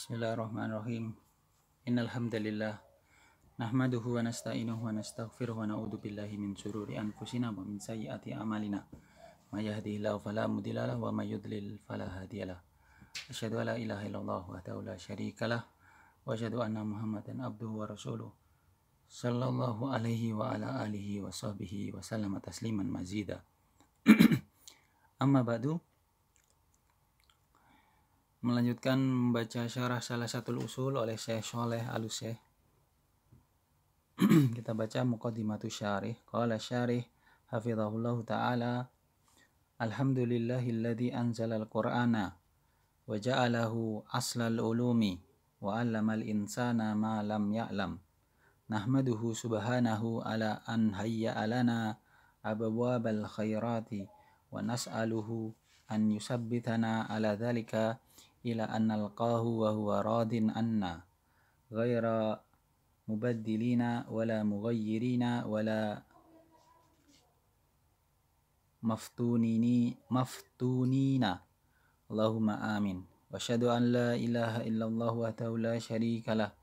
Bismillahirrahmanirrahim. Innal hamdalillah nahmaduhu wa nasta'inuhu wa nastaghfiruhu wa na'udzu billahi min shururi anfusina wa min sayyiati a'malina. May yahdihillahu fala mudilla lahu wa may yudlil fala hadiyalah. Asyhadu an la ilaha illallah wahdahu la syarikalah wa asyhadu anna Muhammadan abduhu wa rasuluh. Sallallahu alaihi wa ala alihi wa sahbihi wa sallama tasliman mazida. Amma ba'du. Melanjutkan membaca syarah salah satu usul oleh Syekh Shaleh Al-Syekh. Kita baca muqaddimatus syarih. Qala syarih hafizahullahu ta'ala, alhamdulillahilladzi anzalal qur'ana wa ja'alahu aslal ulumi wa 'allamal insana ma lam ya'lam. Nahmaduhu subhanahu ala an hayya'a lana abwabal khairati wa nas'aluhu an yusabbitana ala dhalika ila an nalqahu wa huwa radin anna ghaira mubaddilina wala mughayyirina wala maftunina. Allahumma amin. Wa asyhadu an la ilaha illallah wahdahu la syarikalah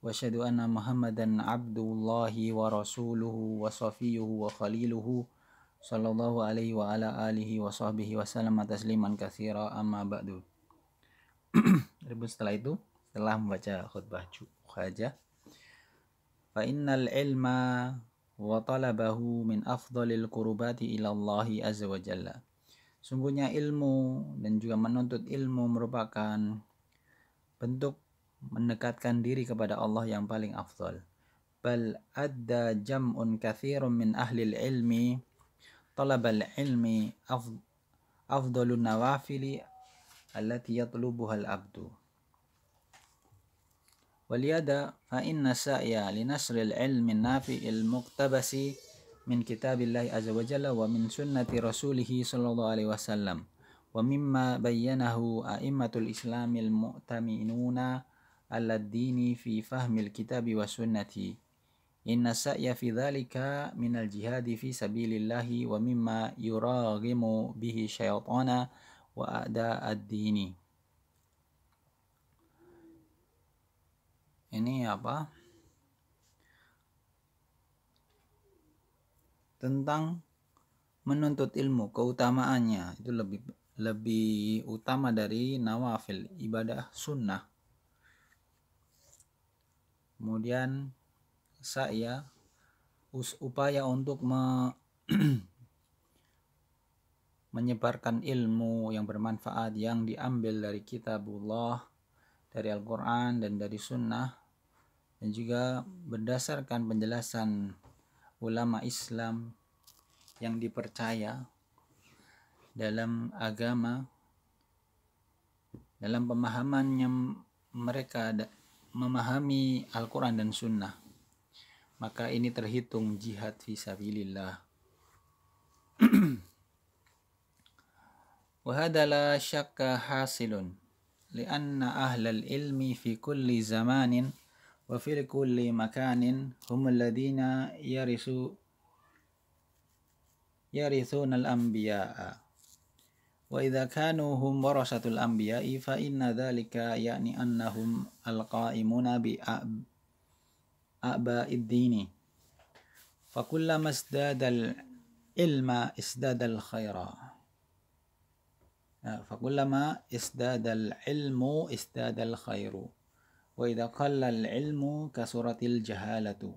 wa asyhadu anna Muhammadan abdullahi wa rasuluhu wa safiyuhu wa khaliluhu sallallahu alaihi wa ala alihi wa sahbihi wa sallama tasliman katsira, amma ba'du. Setelah itu, setelah membaca khutbah hajah, fa innal ilma wa talabahu min afdalil qurbati ila Allah azza wa jalla. Sungguhnya ilmu dan juga menuntut ilmu merupakan bentuk mendekatkan diri kepada Allah yang paling afdal. Bal adda jam'un katsirun min ahlil ilmi talabal ilmi afdalun nawafili allati yatlubuha al-abdu. Waliyada fa inna sa'ya li nasril ilmi nafi'il muqtabasi min kitabillahi azza wa jalla wa min sunnati rasulih sallallahu alaihi wasallam wa mimma bayyanahu a'immatul islamil mu'taminuna ala ad-dini fi fahmil kitabi wa sunnati. Inna sa'ya fi dhalika minal jihadi fi sabilillahi wa mimma yuraghimu bihi syaitana wa a'da ad-dini. Ini apa? Tentang menuntut ilmu, keutamaannya itu lebih utama dari nawafil, ibadah sunnah. Kemudian saya upaya untuk menyebarkan ilmu yang bermanfaat yang diambil dari kitabullah, dari Al-Quran dan dari sunnah, dan juga berdasarkan penjelasan ulama Islam yang dipercaya dalam agama, dalam pemahamannya mereka memahami Al-Quran dan sunnah, maka ini terhitung jihad fisabilillah. Wa hadha la syakka hasilun li'anna ahlal ilmi fi kulli zamanin wa fi kulli makanin humul ladina yarithuna al-anbiya'a wa idza kanu hum warasatul anbiya'i fa inna dhalika ya'ni annahum al-qa'imuna bi a'ba'id dini fa kullama isdadal ilma isdadal khaira fa kullama isdadal ilmu isdadal khairu wa idza qalla al ilmu kasuratil jahalatu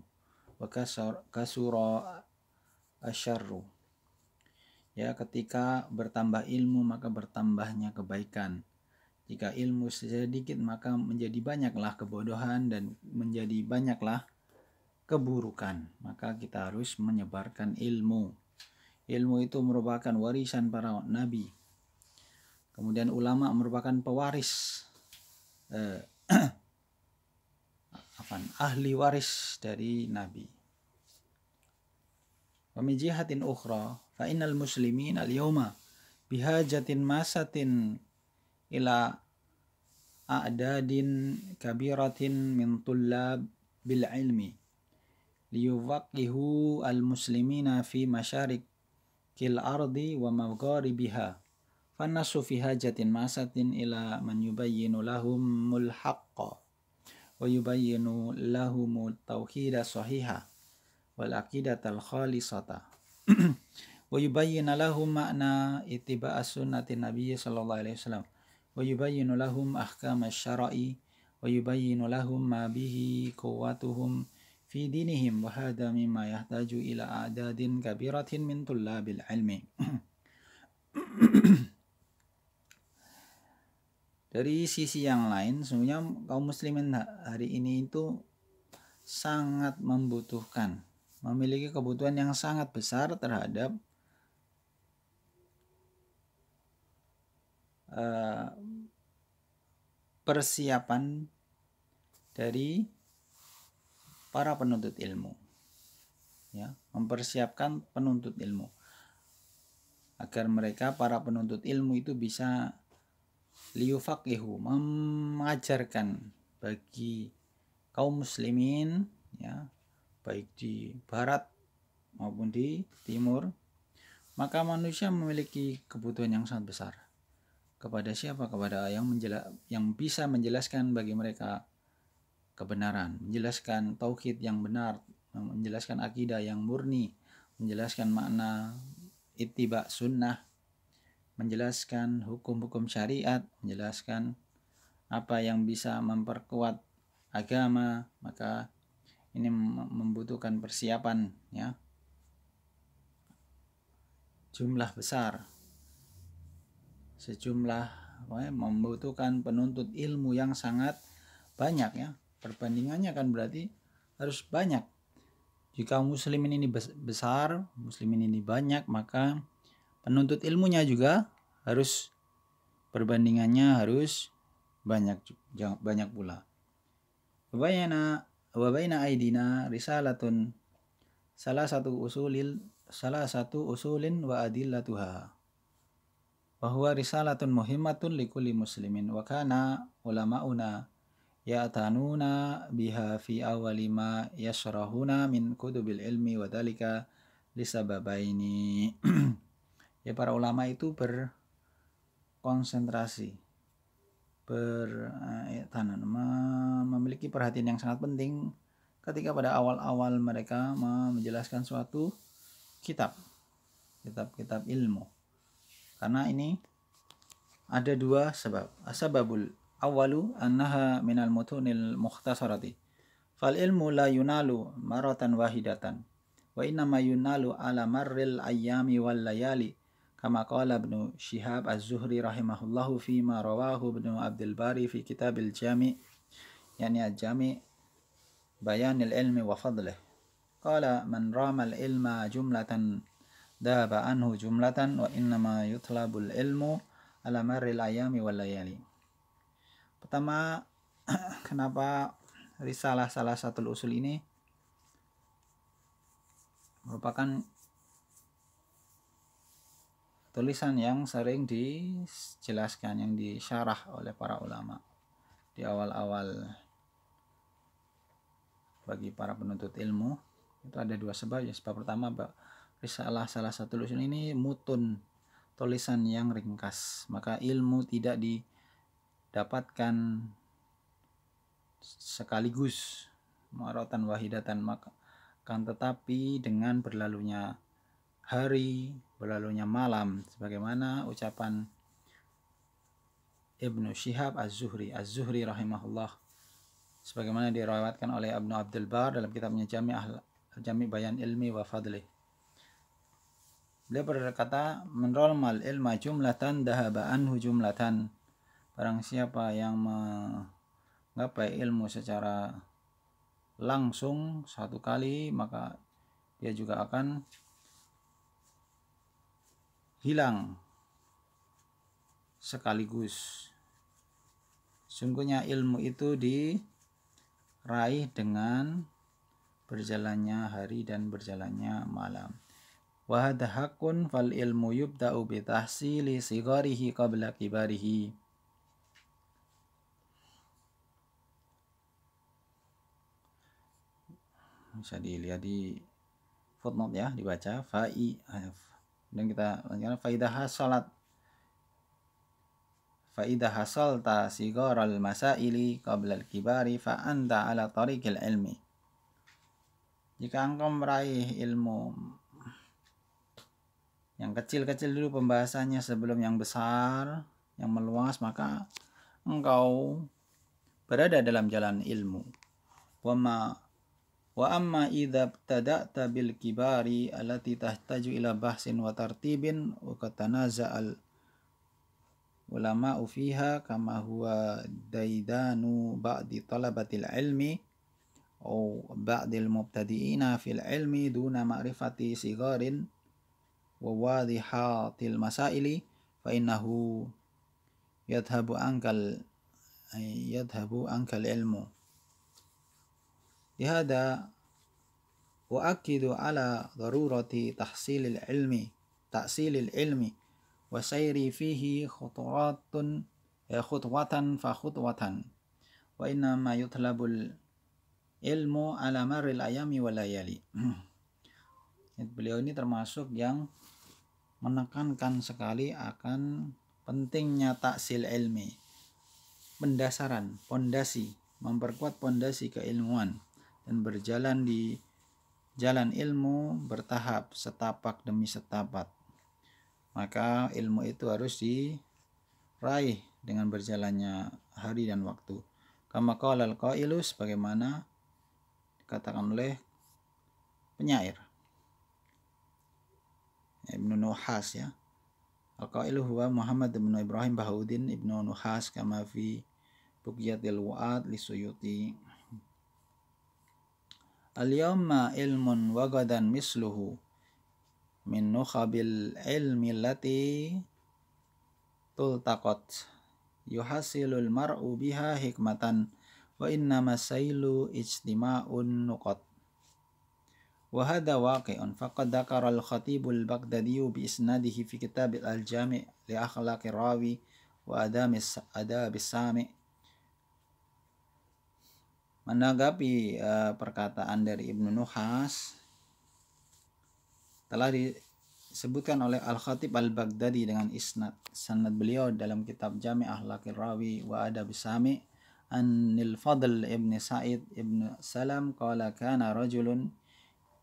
wa kasura asyarru. Ya, ketika bertambah ilmu maka bertambahnya kebaikan. Jika ilmu sedikit maka menjadi banyaklah kebodohan dan menjadi banyaklah keburukan. Maka kita harus menyebarkan ilmu. Ilmu itu merupakan warisan para nabi. Kemudian ulama merupakan pewaris ahli waris dari nabi. Wa min jihatin ukhra fa innal muslimin al-yawma bihajatin masatin ila a'dadin kabiratin min tullab bil ilmi liyufaqihu al-muslimina fi masyarik kil ardi wa magharibiha Fannasu fi hajatin masatin ila man yubayyinu lahumul haqqa wa yubayyinu lahumut tauhida sahiha wal aqidatal khalisata wa yubayyinu lahum makna ittiba'as sunnati nabiyyi sallallahu alaihi wasallam wa yubayyinu lahum ahkamasy syara'i wa yubayyinu lahum ma bihi quwwatuhum fi dinihim wa hadha mimma yahtaju ila a'dadin kabiratin min tullabil ilmi. Dari sisi yang lain, sebenarnya kaum muslimin hari ini itu sangat membutuhkan, memiliki kebutuhan yang sangat besar terhadap persiapan dari para penuntut ilmu, ya, mempersiapkan penuntut ilmu agar mereka para penuntut ilmu itu bisa liyufaqihu, mengajarkan bagi kaum muslimin, ya, baik di barat maupun di timur. Maka manusia memiliki kebutuhan yang sangat besar. Kepada siapa? Kepada yang bisa menjelaskan bagi mereka kebenaran, menjelaskan tauhid yang benar, menjelaskan akidah yang murni, menjelaskan makna ittiba sunnah, menjelaskan hukum-hukum syariat, menjelaskan apa yang bisa memperkuat agama. Maka ini membutuhkan persiapan, ya, jumlah besar, membutuhkan penuntut ilmu yang sangat banyak, ya. Perbandingannya kan berarti harus banyak. Jika muslimin ini besar, muslimin ini banyak, maka penuntut ilmunya juga harus perbandingannya harus banyak pula. Wa baina aidina risalatun salah satu usulin wa adillatuha wa huwa risalatun muhimmatun likulli muslimin wa kana ulama'una ya'tanuna biha fi awwali ma yashrahuna min kutubil ilmi wa dhalika lisababaini. Ya, para ulama itu berkonsentrasi, memiliki perhatian yang sangat penting ketika pada awal-awal mereka menjelaskan suatu kitab ilmu. Karena ini ada dua sebab. Asbabul awwalu annaha minal mutunil mukhtasarati. Fal ilmu la yunalu maratan wahidatan wa innama yunalu ala marril ayyami wal layali kama qala Ibnu Syihab Az-Zuhri rahimahullahu fi ma rawahu Ibnu Abdul Bari fi Kitabil Jami', yani Al-Jami' Bayanil Ilmi wa Fadlih. Qala man ramal ilma jumlatan daba anhu jumlatan wa innama yutlabul ilmu ala marril ayami wal layali. Pertama, kenapa risalah salah satu usul ini merupakan tulisan yang sering dijelaskan, yang disyarah oleh para ulama di awal-awal bagi para penuntut ilmu. Itu ada dua sebab, ya. Sebab pertama, risalah salah satu usul ini mutun, tulisan yang ringkas, maka ilmu tidak didapatkan sekaligus maratan wahidatan, maka kan tetapi dengan berlalunya hari, berlalunya malam, sebagaimana ucapan Ibnu Syihab Az-Zuhri rahimahullah, sebagaimana diriwayatkan oleh Ibnu Abdul Bar dalam kitabnya Jami' Bayan Ilmi wa Fadlih. Beliau berkata, menrolmal ilma jumlatan dahaba anhu jumlatan. Barang siapa yang menggapai ilmu secara langsung satu kali, maka dia juga akan hilang sekaligus. Sungguhnya ilmu itu diraih dengan berjalannya hari dan berjalannya malam. Wa hadha haqqun fal ilmu yubda'u bi tahsili sigharihi qabla kibarihi. Bisa dilihat di footnote, ya, dibaca dan kita lanjutkan faidah salat fa idza hasalta sigaral masaili qabla al-kibari fa anta ala tariqil ilmi. Jika engkau meraih ilmu yang kecil-kecil dulu pembahasannya sebelum yang besar, yang meluas, maka engkau berada dalam jalan ilmu. Wa amma idza ibtada'ta bil kibari allati tahtaju ila bahsin wa tartibin wa katanaza'al ulama'u fiha kama huwa daidanu ba'di talabatil ilmi aw ba'dil mubtadi'ina fil ilmi duna ma'rifati sigarin wa wadihatil masaili fa innahu yadhhabu ankal ilmu. Lihada u'akkidu ala darurati tahsilil ilmi wa sayri fihi khutwatan fa khutwatan wa innama yutlabul ilmu ala marril ayami wa layali. Beliau ini termasuk yang menekankan sekali akan pentingnya taksil ilmi, pendasaran, pondasi, memperkuat pondasi keilmuan dan berjalan di jalan ilmu bertahap, setapak demi setapak. Maka ilmu itu harus diraih dengan berjalannya hari dan waktu. Kama qala al-qailu, sebagaimana dikatakan oleh penyair Ibnu Nuhas, ya. Al-qailu huwa Muhammad bin Ibrahim Bahauddin Ibnu Nuhas kama fi Bughyatil Wa'ad li Suyuti. Al-yawma ilmun wa gadan misluhu min nukhabil ilmi allati tultaqat yuhasilul mar'u biha hikmatan wa innama sailu ijtima'un nuqat. Wa hadha waqi'un faqad dzakara al-Khatibul Baghdadi bi isnadihi fi kitab al-Jami' li akhlaqir rawi wa adabis sami'. Menanggapi perkataan dari Ibnu Nuhas, telah disebutkan oleh Al-Khatib Al-Baghdadi dengan sanad beliau dalam kitab Jami' Akhlaqir Rawi wa Adabis Sami' Anil Fadl ibn Sa'id ibn Salam qala kana rajulun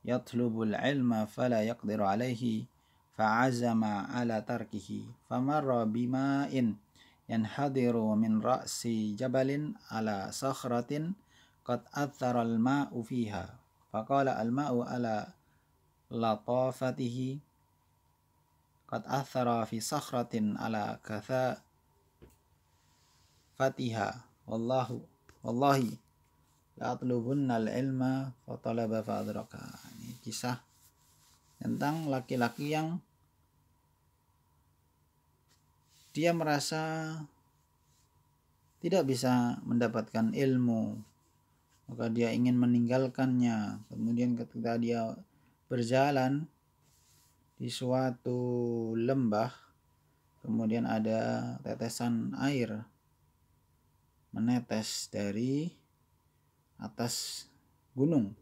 yatlubul ilma fala yaqdiru alaihi fa'azama ala tarkihi famarra bima'in yanhadiru min ra'si jabalin ala sakhratin qad athara al-ma'u fiha faqala al-ma'u ala latafatihi qad athara fi sakhratin ala kathafatiha wallahi la atlubunna al-ilma fa talaba fa adraka. Ini kisah tentang laki-laki yang dia merasa tidak bisa mendapatkan ilmu, maka dia ingin meninggalkannya. Kemudian ketika dia berjalan di suatu lembah, kemudian ada tetesan air menetes dari atas gunung,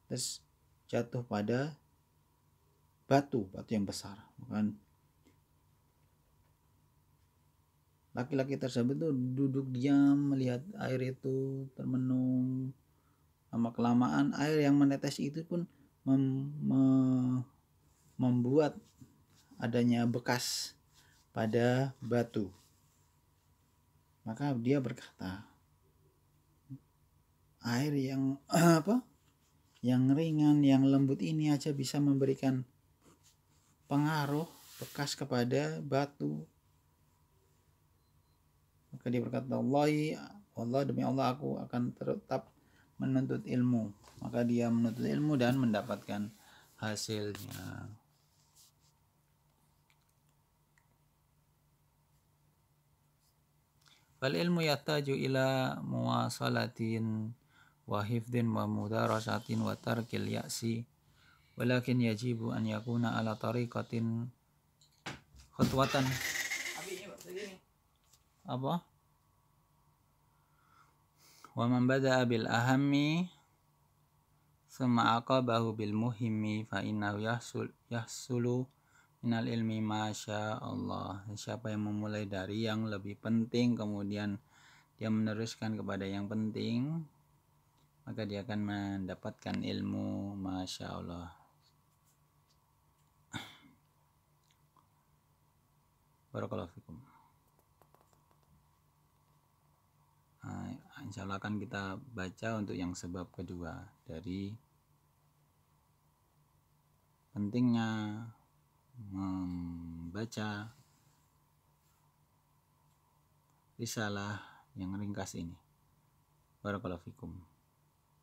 terus jatuh pada batu yang besar. Bukan laki-laki tersebut tuh duduk diam melihat air itu termenung. Lama kelamaan air yang menetes itu pun membuat adanya bekas pada batu. Maka dia berkata, air yang yang ringan, yang lembut ini aja bisa memberikan pengaruh bekas kepada batu. Maka dia berkata, Allah demi Allah aku akan tetap menuntut ilmu. Maka dia menuntut ilmu dan mendapatkan hasilnya. Fal ilmu yahtaju ila muwasalatin wa hifdin wa mudarasatin wa tarkil ya'si walakin yajibu an yakuna ala tariqatin khutwatan wa man bada'a bil ahammi thumma aqabahu bil muhimmi fa innahu yahsulu Minal ilmi masya Allah. Siapa yang memulai dari yang lebih penting kemudian dia meneruskan kepada yang penting, maka dia akan mendapatkan ilmu masya Allah. Barakallahu fikum. Insya Allah akan kita baca untuk yang sebab kedua dari pentingnya membaca risalah yang ringkas ini. Barakallahu fikum.